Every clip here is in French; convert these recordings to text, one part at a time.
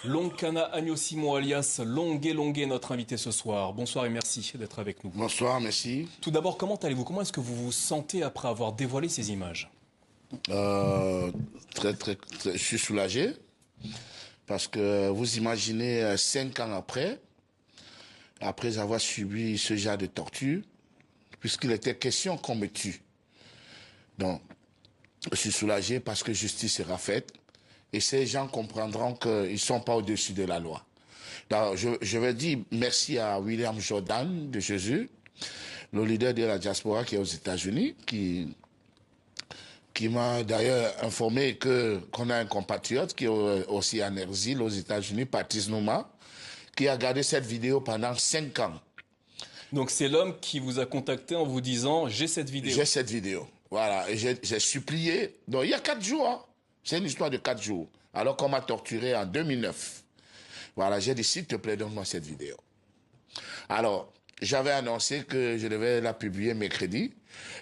Lonkana Agnosimo alias Longué Longué, notre invité ce soir. Bonsoir et merci d'être avec nous. Bonsoir, merci. Tout d'abord, comment allez-vous? Comment est-ce que vous vous sentez après avoir dévoilé ces images? Euh, je suis soulagé parce que vous imaginez 5 ans après avoir subi ce genre de torture, puisqu'il était question qu'on me tue. Donc, je suis soulagé parce que justice sera faite et ces gens comprendront qu'ils ne sont pas au-dessus de la loi. Donc, je vais dire merci à William Jordan de Jésus, le leader de la diaspora qui est aux États-Unis, qui m'a d'ailleurs informé qu'on a un compatriote qui est aussi en exil aux États-Unis, Patrice Nouma, qui a gardé cette vidéo pendant 5 ans. Donc c'est l'homme qui vous a contacté en vous disant « j'ai cette vidéo ». J'ai cette vidéo. Voilà, et j'ai supplié. Donc il y a 4 jours, hein. C'est une histoire de 4 jours. Alors qu'on m'a torturé en 2009. Voilà, j'ai dit s'il te plaît, donne-moi cette vidéo. Alors, j'avais annoncé que je devais la publier mercredi.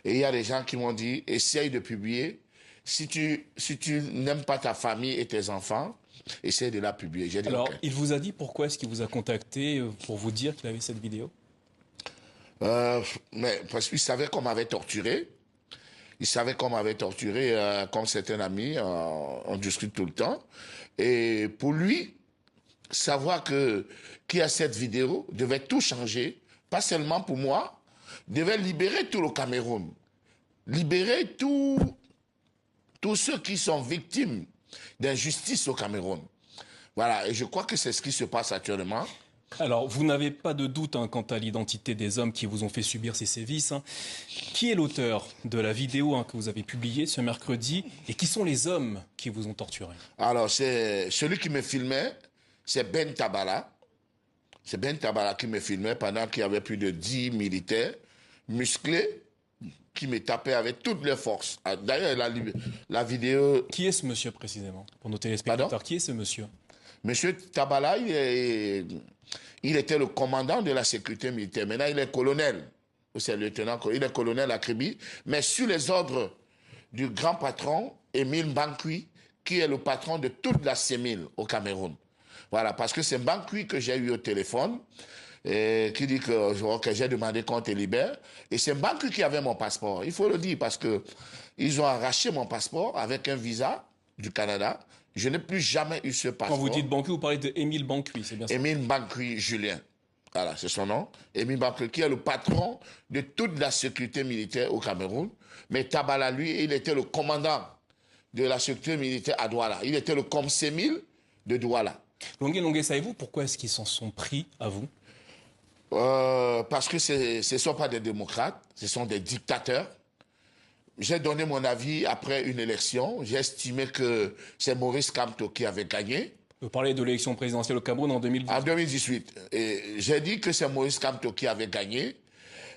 Et il y a des gens qui m'ont dit, essaye de publier. Si tu n'aimes pas ta famille et tes enfants, essaye de la publier. J'ai dit, Alors, OK. il vous a dit pourquoi est-ce qu'il vous a contacté pour vous dire qu'il avait cette vidéo? Mais parce qu'il savait qu'on m'avait torturé. Il savait qu'on m'avait torturé, comme c'est un ami, on discute tout le temps. Et pour lui, savoir qu'il y a cette vidéo devait tout changer, pas seulement pour moi, devait libérer tout le Cameroun, libérer tous ceux qui sont victimes d'injustice au Cameroun. Voilà, et je crois que c'est ce qui se passe actuellement. Alors, vous n'avez pas de doute quant à l'identité des hommes qui vous ont fait subir ces sévices. Qui est l'auteur de la vidéo que vous avez publiée ce mercredi et qui sont les hommes qui vous ont torturé? Alors, c'est celui qui me filmait, c'est Ben Tabala. C'est Ben Tabala qui me filmait pendant qu'il y avait plus de 10 militaires musclés qui me tapaient avec toutes leurs forces. D'ailleurs, la vidéo... Qui est ce monsieur précisément, pour nos téléspectateurs? Pardon? Qui est ce monsieur? Monsieur Tabala, il était le commandant de la sécurité militaire. Maintenant, il est colonel. C'est lieutenant, il est colonel à Kribi. Mais sur les ordres du grand patron, Émile Mbankwi, qui est le patron de toute la CEMIL au Cameroun. Voilà, parce que c'est Mbankwi que j'ai eu au téléphone, et qui dit que j'ai demandé qu'on te libère. Et c'est Mbankwi qui avait mon passeport. Il faut le dire, parce que ils ont arraché mon passeport avec un visa du Canada. Je n'ai plus jamais eu ce passeport. Quand vous dites Bankui, vous parlez de Émile Bankui, c'est bien ça? Émile Mbankwi Julien. Voilà, c'est son nom. Émile Mbankwi, qui est le patron de toute la sécurité militaire au Cameroun. Mais Tabala, lui, il était le commandant de la sécurité militaire à Douala. Il était le COMSEMIL de Douala. Longué Longué, savez-vous pourquoi est-ce qu'ils s'en sont pris à vous? Parce que ce ne sont pas des démocrates, ce sont des dictateurs. J'ai donné mon avis après une élection. J'ai estimé que c'est Maurice Kamto qui avait gagné. Vous parlez de l'élection présidentielle au Cameroun en 2018. En 2018. Et j'ai dit que c'est Maurice Kamto qui avait gagné.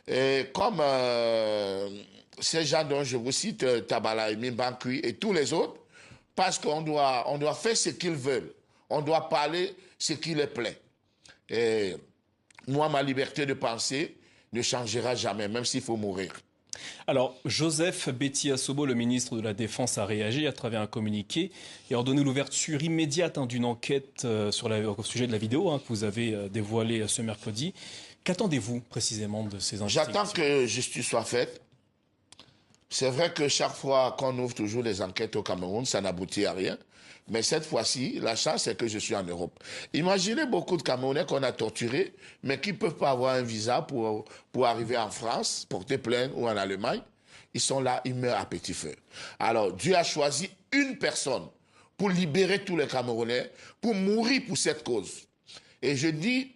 Et comme ces gens dont je vous cite, Tabala et Mimbankui et tous les autres, parce qu'on doit faire ce qu'ils veulent. On doit parler ce qui les plaît. Et moi, ma liberté de penser ne changera jamais, même s'il faut mourir. Alors, Joseph Betty-Assobo, le ministre de la Défense, a réagi à travers un communiqué et a ordonné l'ouverture immédiate d'une enquête au sujet de la vidéo que vous avez dévoilée ce mercredi. Qu'attendez-vous précisément de ces investigations? J'attends que justice soit faite. C'est vrai que chaque fois qu'on ouvre toujours les enquêtes au Cameroun, ça n'aboutit à rien. Mais cette fois-ci, la chance, c'est que je suis en Europe. Imaginez beaucoup de Camerounais qu'on a torturés, mais qui ne peuvent pas avoir un visa pour arriver en France, porter plainte ou en Allemagne. Ils sont là, ils meurent à petit feu. Alors, Dieu a choisi une personne pour libérer tous les Camerounais, pour mourir pour cette cause. Et je dis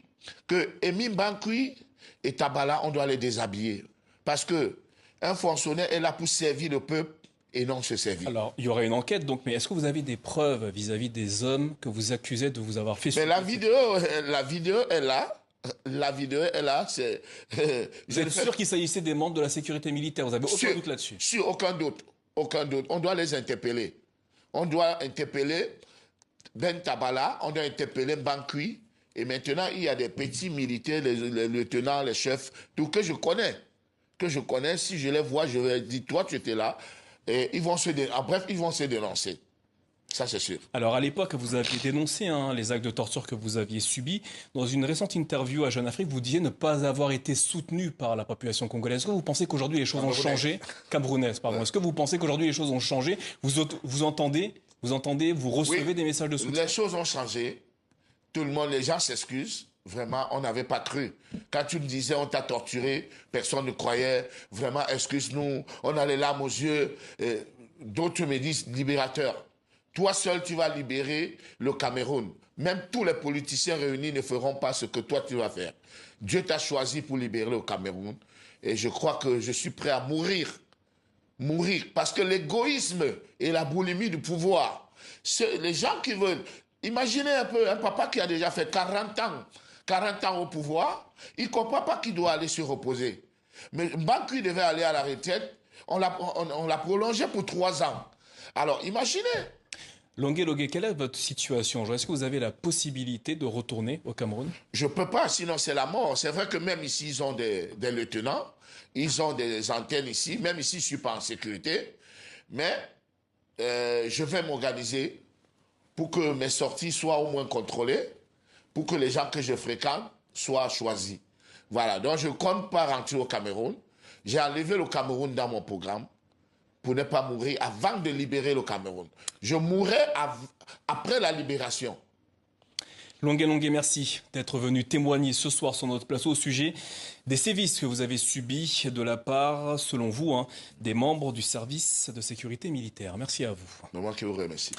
que Émile Mbankwi et Tabala, on doit les déshabiller. Parce que un fonctionnaire est là pour servir le peuple et non se servir. Alors, il y aurait une enquête, donc, mais est-ce que vous avez des preuves vis-à-vis des hommes que vous accusez de vous avoir fait subir? Mais la vidéo est là. La vidéo est là. Vous êtes sûr qu'il s'agissait des membres de la sécurité militaire? Vous avez aucun doute là-dessus? Sur aucun doute. Aucun doute. On doit les interpeller. On doit interpeller Ben Tabala, on doit interpeller Mbankwi. Et maintenant, il y a des petits militaires, les lieutenants, les chefs, tout que je connais. Si je les vois, je vais dire, toi, tu étais là. Et ils vont bref, ils vont se dénoncer. Ça, c'est sûr. Alors à l'époque, vous aviez dénoncé les actes de torture que vous aviez subis. Dans une récente interview à Jeune Afrique, vous disiez ne pas avoir été soutenu par la population congolaise. Est-ce que vous pensez qu'aujourd'hui les choses ont changé? Camerounaise, pardon. Ouais. Est-ce que vous pensez qu'aujourd'hui les choses ont changé? Vous entendez, vous recevez des messages de soutien? Les choses ont changé. Tout le monde, les gens s'excusent. Vraiment, on n'avait pas cru. Quand tu me disais on t'a torturé, personne ne croyait. Vraiment, excuse-nous. On a les larmes aux yeux. D'autres me disent libérateur. Toi seul, tu vas libérer le Cameroun. Même tous les politiciens réunis ne feront pas ce que toi, tu vas faire. Dieu t'a choisi pour libérer le Cameroun. Et je crois que je suis prêt à mourir. Mourir. Parce que l'égoïsme et la boulimie du pouvoir, les gens qui veulent... Imaginez un peu un papa qui a déjà fait 40 ans au pouvoir, il ne comprend pas qu'il doit aller se reposer. Mais Banqui devait aller à la retraite, on l'a prolongé pour 3 ans. Alors, imaginez. Longué, quelle est votre situation? Est-ce que vous avez la possibilité de retourner au Cameroun? Je ne peux pas, sinon c'est la mort. C'est vrai que même ici, ils ont des lieutenants, ils ont des antennes ici, même ici, je ne suis pas en sécurité. Mais je vais m'organiser pour que mes sorties soient au moins contrôlées, pour que les gens que je fréquente soient choisis. Voilà, donc je ne compte pas rentrer au Cameroun. J'ai enlevé le Cameroun dans mon programme pour ne pas mourir avant de libérer le Cameroun. Je mourrai après la libération. Longué, merci d'être venu témoigner ce soir sur notre plateau au sujet des sévices que vous avez subis de la part, selon vous, des membres du service de sécurité militaire. Merci à vous. Moi qui vous remercie.